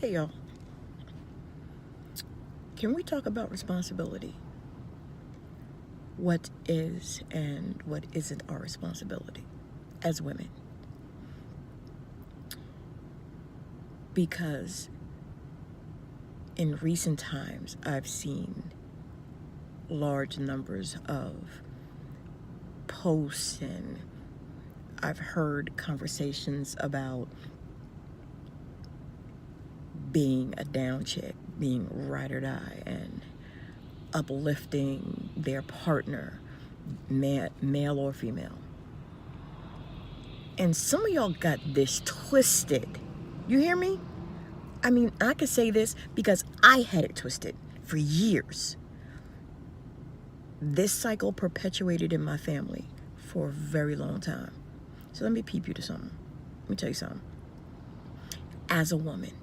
Hey y'all, can we talk about responsibility? What is and what isn't our responsibility as women? Because in recent times, I've seen large numbers of posts and I've heard conversations about being a down chick, being ride or die, and uplifting their partner, male or female. And some of y'all got this twisted. You hear me? I mean, I could say this because I had it twisted for years. This cycle perpetuated in my family for a very long time. So let me peep you to something. Let me tell you something. As a woman,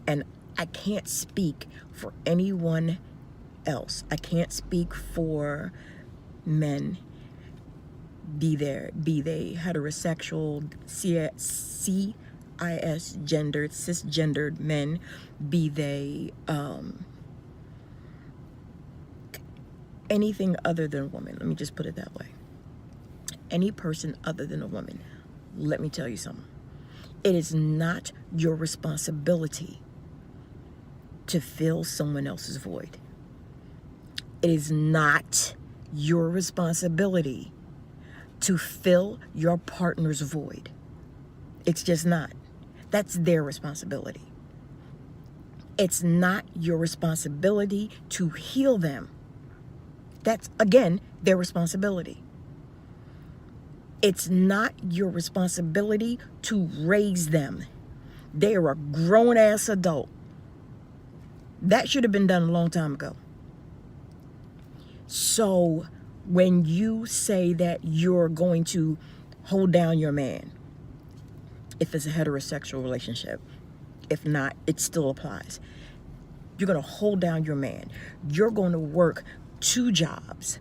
and I can't speak for anyone else. I can't speak for men, be they heterosexual, cisgendered men, be they anything other than a woman. Let me just put it that way. Any person other than a woman. Let me tell you something. It is not your responsibility to fill someone else's void. It is not your responsibility to fill your partner's void. It's just not. That's their responsibility. It's not your responsibility to heal them. That's, again, their responsibility. It's not your responsibility to raise them. They are a grown-ass adult. That should have been done a long time ago. So when you say that you're going to hold down your man, if it's a heterosexual relationship, if not, it still applies. You're going to hold down your man. You're going to work 2 jobs.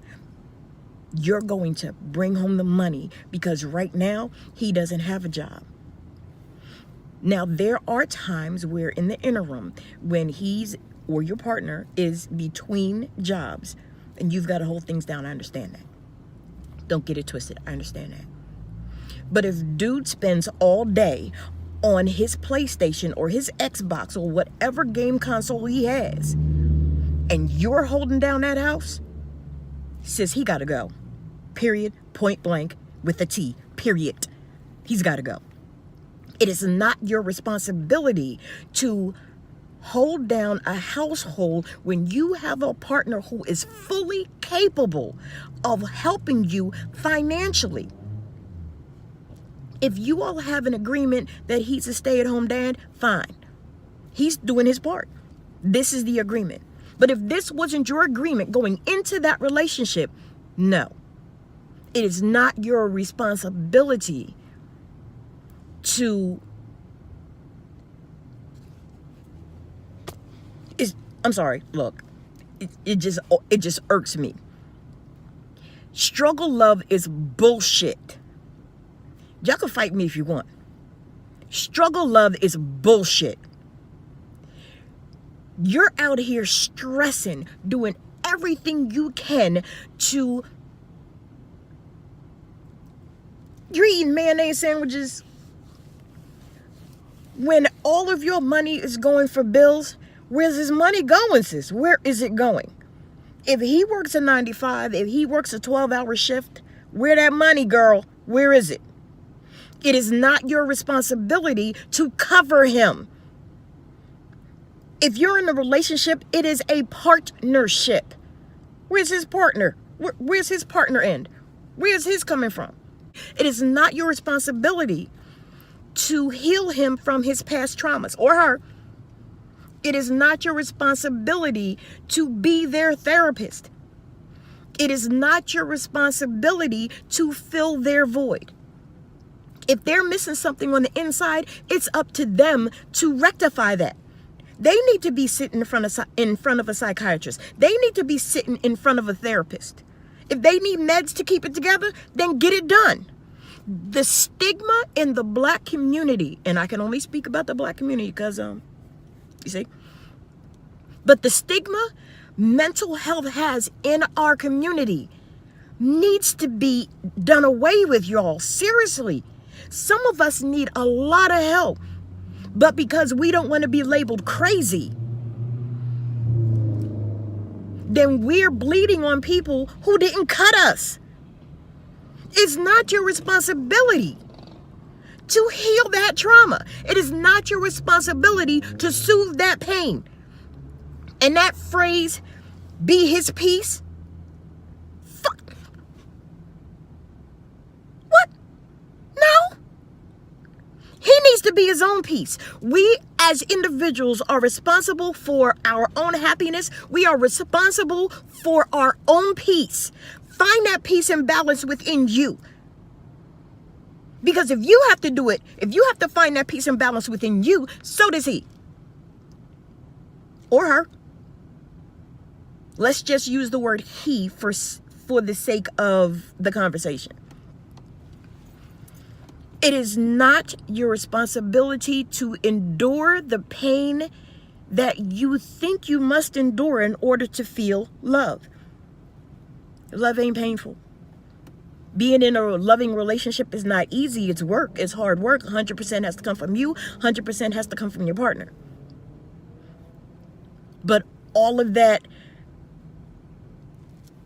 You're going to bring home the money because right now he doesn't have a job. Now, there are times where in the interim, when he's or your partner is between jobs and you've got to hold things down, I understand that. Don't get it twisted. I understand that. But if dude spends all day on his PlayStation or his Xbox or whatever game console he has, and you're holding down that house, sis, he got to go. Period. Point blank with a T. Period. He's got to go. It is not your responsibility to hold down a household when you have a partner who is fully capable of helping you financially. If you all have an agreement that he's a stay-at-home dad, fine. He's doing his part. This is the agreement. But if this wasn't your agreement going into that relationship, no. It is not your responsibility to... I'm sorry, look. It just irks me. Struggle love is bullshit. Y'all can fight me if you want. Struggle love is bullshit. You're out here stressing, doing everything you can to... You're eating mayonnaise sandwiches when all of your money is going for bills. Where's his money going, sis? Where is it going? If he works a 9 to 5, if he works a 12-hour shift, where that money, girl? Where is it? It is not your responsibility to cover him. If you're in a relationship, it is a partnership. Where's his partner? Where's his partner end? Where's his coming from? It is not your responsibility to heal him from his past traumas, or her. It is not your responsibility to be their therapist. It is not your responsibility to fill their void. If they're missing something on the inside, it's up to them to rectify that. They need to be sitting in front of a psychiatrist. They need to be sitting in front of a therapist. If they need meds to keep it together, then get it done. The stigma in the Black community, and I can only speak about the Black community because You see? But the stigma mental health has in our community needs to be done away with, y'all. Seriously. Some of us need a lot of help, but because we don't want to be labeled crazy, then we're bleeding on people who didn't cut us. It's not your responsibility to heal that trauma. It is not your responsibility to soothe that pain. And that phrase, be his peace. Fuck. What? No. He needs to be his own peace. We as individuals are responsible for our own happiness. We are responsible for our own peace. Find that peace and balance within you. Because if you have to do it, if you have to find that peace and balance within you, so does he. Or her. Let's just use the word he for the sake of the conversation. It is not your responsibility to endure the pain that you think you must endure in order to feel love. Love ain't painful. Being in a loving relationship is not easy. It's work. It's hard work. 100% has to come from you. 100% has to come from your partner. But all of that,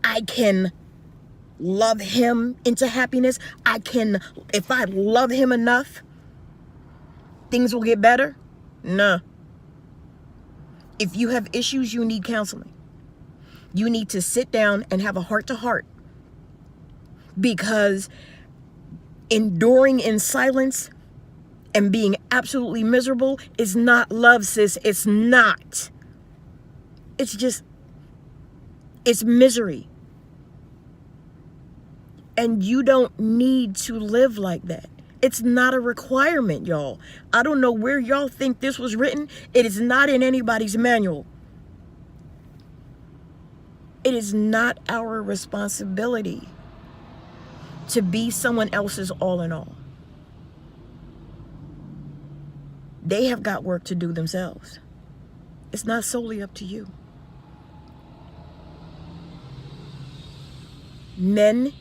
I can love him into happiness. If I love him enough, things will get better. No. If you have issues, you need counseling. You need to sit down and have a heart-to-heart. Because enduring in silence and being absolutely miserable is not love, sis. It's not. It's misery. And you don't need to live like that. It's not a requirement, y'all. I don't know where y'all think this was written. It is not in anybody's manual. It is not our responsibility to be someone else's all in all. They have got work to do themselves. It's not solely up to you. Women,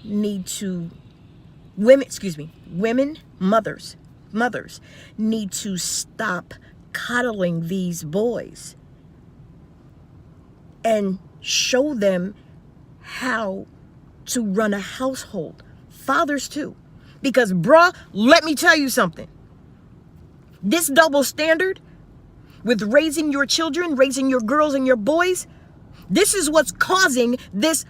mothers need to stop coddling these boys and show them how to run a household. Fathers too. Because bruh, let me tell you something. This double standard with raising your children, raising your girls and your boys, this is what's causing this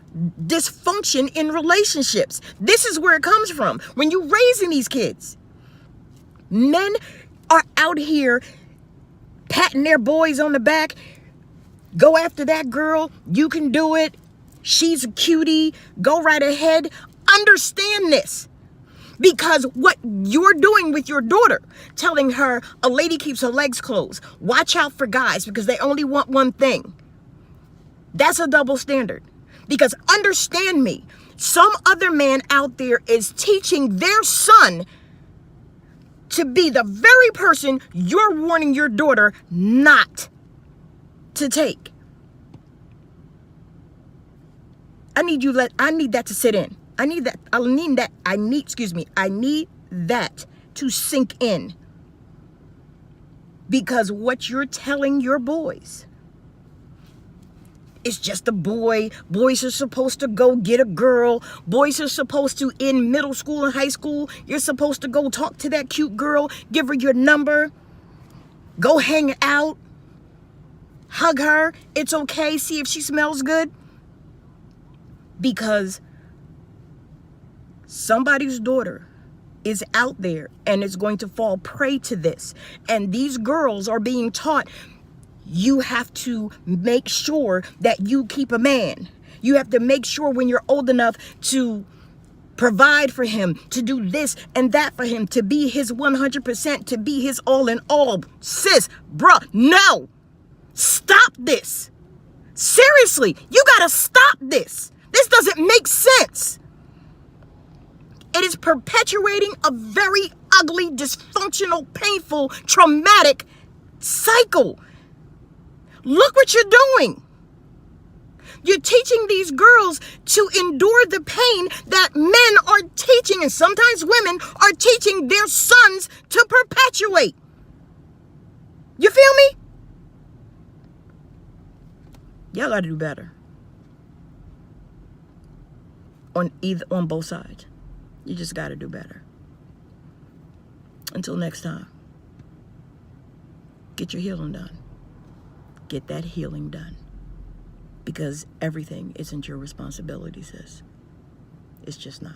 dysfunction in relationships. This is where it comes from. When you're raising these kids, men are out here patting their boys on the back. Go after that girl. You can do it. She's a cutie. Go right ahead. Understand this. Because what you're doing with your daughter, telling her a lady keeps her legs closed. Watch out for guys because they only want one thing. That's a double standard. Because understand me, some other man out there is teaching their son to be the very person you're warning your daughter not to take. I need that to sit in. I need that to sink in. Because what you're telling your boys, it's just a boy. Boys are supposed to go get a girl. Boys are supposed to, in middle school and high school, you're supposed to go talk to that cute girl, give her your number, go hang out, hug her. It's okay. See if she smells good. Because somebody's daughter is out there and is going to fall prey to this. And these girls are being taught, you have to make sure that you keep a man. You have to make sure when you're old enough to provide for him, to do this and that for him, to be his 100%, to be his all in all. Sis, bruh, no. Stop this. Seriously, you gotta stop this. This doesn't make sense. It is perpetuating a very ugly, dysfunctional, painful, traumatic cycle. Look what you're doing. You're teaching these girls to endure the pain that men are teaching, and sometimes women are teaching their sons to perpetuate. You feel me? Y'all gotta do better. On both sides. You just gotta do better. Until next time, get your healing done. Get that healing done. Because everything isn't your responsibility, sis. It's just not.